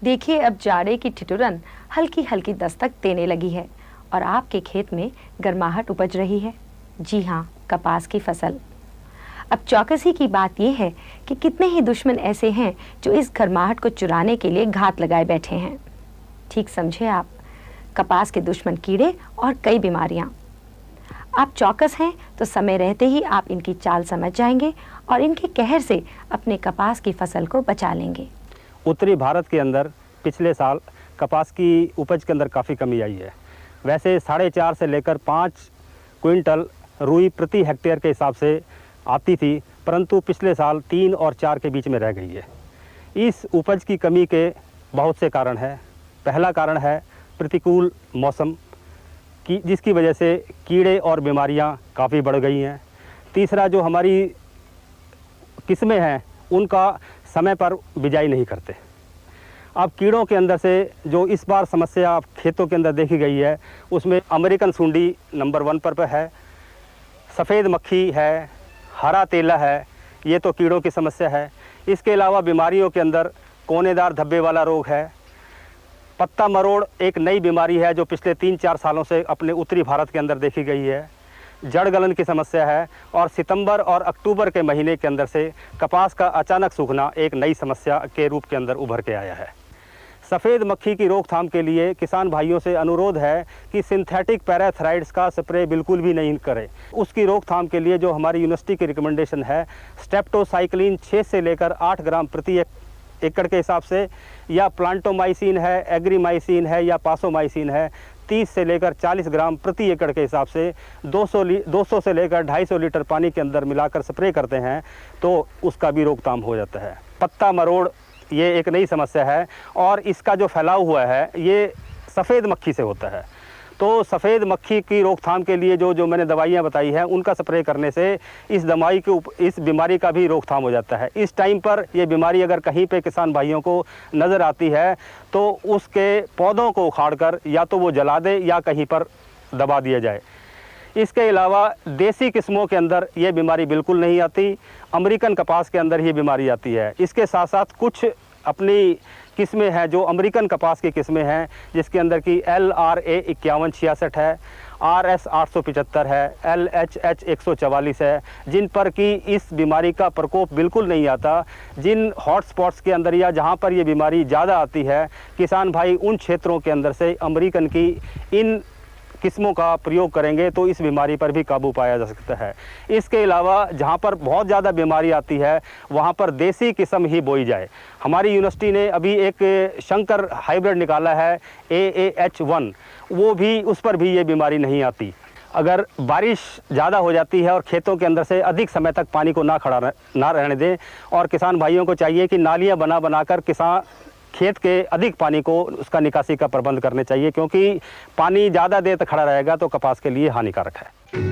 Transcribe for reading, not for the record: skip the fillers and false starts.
देखिए, अब जाड़े की ठिठुरन हल्की हल्की दस्तक देने लगी है और आपके खेत में गर्माहट उपज रही है। जी हाँ, कपास की फसल। अब चौकसी की बात यह है कि कितने ही दुश्मन ऐसे हैं जो इस गर्माहट को चुराने के लिए घात लगाए बैठे हैं। ठीक समझे आप, कपास के दुश्मन कीड़े और कई बीमारियां। आप चौकस हैं तो समय रहते ही आप इनकी चाल समझ जाएंगे और इनके कहर से अपने कपास की फसल को बचा लेंगे। उत्तरी भारत के अंदर पिछले साल कपास की उपज के अंदर काफ़ी कमी आई है। वैसे 4.5 से लेकर 5 क्विंटल रुई प्रति हेक्टेयर के हिसाब से आती थी, परंतु पिछले साल 3 और 4 के बीच में रह गई है। इस उपज की कमी के बहुत से कारण हैं। पहला कारण है प्रतिकूल मौसम की, जिसकी वजह से कीड़े और बीमारियां काफ़ी बढ़ गई हैं। तीसरा, जो हमारी किस्में हैं उनका समय पर बिजाई नहीं करते। अब कीड़ों के अंदर से जो इस बार समस्या खेतों के अंदर देखी गई है, उसमें अमेरिकन सुंडी नंबर 1 पर है, सफ़ेद मक्खी है, हरा तेला है, ये तो कीड़ों की समस्या है। इसके अलावा बीमारियों के अंदर कोनेदार धब्बे वाला रोग है, पत्ता मरोड़ एक नई बीमारी है जो पिछले 3-4 सालों से अपने उत्तरी भारत के अंदर देखी गई है, जड़ गलन की समस्या है, और सितंबर और अक्टूबर के महीने के अंदर से कपास का अचानक सूखना एक नई समस्या के रूप के अंदर उभर के आया है। सफ़ेद मक्खी की रोकथाम के लिए किसान भाइयों से अनुरोध है कि सिंथेटिक पैराथराइड्स का स्प्रे बिल्कुल भी नहीं करें। उसकी रोकथाम के लिए जो हमारी यूनिवर्सिटी की रिकमेंडेशन है, स्टेप्टोसाइक्लिन 6 से लेकर 8 ग्राम प्रति एकड़ के हिसाब से, या प्लांटोमाइसिन है, एग्रीमाइसिन है, या पासोमाइसिन है, 30 से लेकर 40 ग्राम प्रति एकड़ के हिसाब से 200 से लेकर 250 लीटर पानी के अंदर मिलाकर स्प्रे करते हैं तो उसका भी रोकथाम हो जाता है। पत्ता मरोड़ ये एक नई समस्या है और इसका जो फैलाव हुआ है ये सफ़ेद मक्खी से होता है। तो सफ़ेद मक्खी की रोकथाम के लिए जो मैंने दवाइयाँ बताई हैं उनका स्प्रे करने से इस बीमारी का भी रोकथाम हो जाता है। इस टाइम पर ये बीमारी अगर कहीं पे किसान भाइयों को नज़र आती है तो उसके पौधों को उखाड़कर या तो वो जला दे या कहीं पर दबा दिया जाए। इसके अलावा देसी किस्मों के अंदर ये बीमारी बिल्कुल नहीं आती, अमेरिकन कपास के अंदर ये बीमारी आती है। इसके साथ साथ कुछ अपनी किस्में हैं जो अमेरिकन कपास की किस्में हैं, जिसके अंदर की LRA 5166 है, RS 875 है, LHH 144 है, जिन पर कि इस बीमारी का प्रकोप बिल्कुल नहीं आता। जिन हॉटस्पॉट्स के अंदर या जहां पर ये बीमारी ज़्यादा आती है, किसान भाई उन क्षेत्रों के अंदर से अमेरिकन की इन किस्मों का प्रयोग करेंगे तो इस बीमारी पर भी काबू पाया जा सकता है। इसके अलावा जहाँ पर बहुत ज़्यादा बीमारी आती है वहाँ पर देसी किस्म ही बोई जाए। हमारी यूनिवर्सिटी ने अभी एक शंकर हाइब्रिड निकाला है AAH1, वो भी, उस पर भी ये बीमारी नहीं आती। अगर बारिश ज़्यादा हो जाती है और खेतों के अंदर से अधिक समय तक पानी को ना रहने दें, और किसान भाइयों को चाहिए कि नालियाँ बनाकर खेत के अधिक पानी को उसका निकासी का प्रबंध करने चाहिए, क्योंकि पानी ज़्यादा देर तक खड़ा रहेगा तो कपास के लिए हानिकारक है।